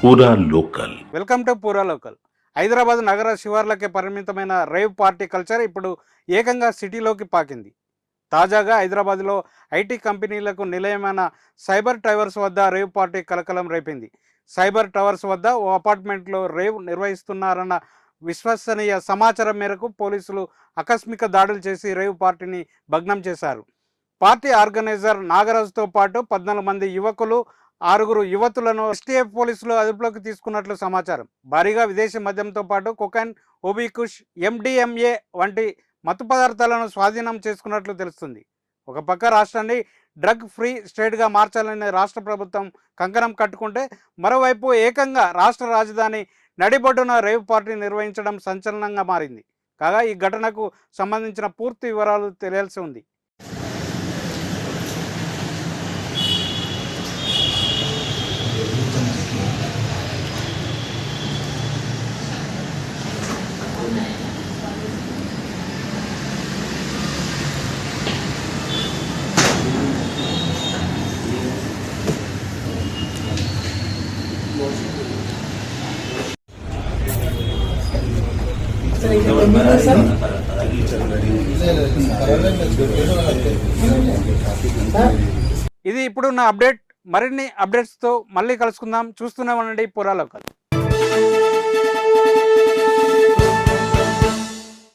పూరా local. Welcome to పూరా local. Hyderabad నగర శివార్లకే పరిమితమైన రేవ్ పార్టీ కల్చర్ ఇప్పుడు ఏకంగా సిటీలోకి పాకింది. తాజాగా హైదరాబాద్లో ఐటీ కంపెనీలకు నిలయమైన సైబర్ టవర్స్ వద్ద రేవ్ పార్టీ కలకలం రేపింది. సైబర్ టవర్స్ వద్ద ఓ అపార్ట్మెంట్లో రేవ్ నిర్వహిస్తున్నారన్న విశ్వసనీయ సమాచారం మేరకు పోలీసులు ఆకస్మిక దాడులు చేసి రేవ్ పార్టీని భగ్నం చేశారు. పార్టీ ఆర్గనైజర్ నాగరాజుతో పాటు 14 మంది యువకులు, 6 యువతులను ఎస్టీఎఫ్ పోలీసులు అదుపులోకి తీసుకున్నట్లు సమాచారం. భారీగా విదేశీ మద్యంతో పాటు కొకైన్, ఓబీకుష్, ఎండిఎంఏ వంటి మత్తు పదార్థాలను స్వాధీనం చేసుకున్నట్లు తెలుస్తుంది. ఒక పక్క రాష్ట్రాన్ని డ్రగ్ ఫ్రీ స్టేట్గా మార్చాలని రాష్ట్ర ప్రభుత్వం కంకణం కట్టుకుంటే, మరోవైపు ఏకంగా రాష్ట్ర రాజధాని నడిబొడ్డున రేవ్ పార్టీ నిర్వహించడం సంచలనంగా మారింది. కాగా ఈ ఘటనకు సంబంధించిన పూర్తి వివరాలు తెలియాల్సి ఉంది. ఇది ఇప్పుడున్న అప్డేట్. మరిన్ని అప్డేట్స్తో మళ్ళీ కలుసుకుందాం. చూస్తూనే ఉండండి పూరా లోకల్.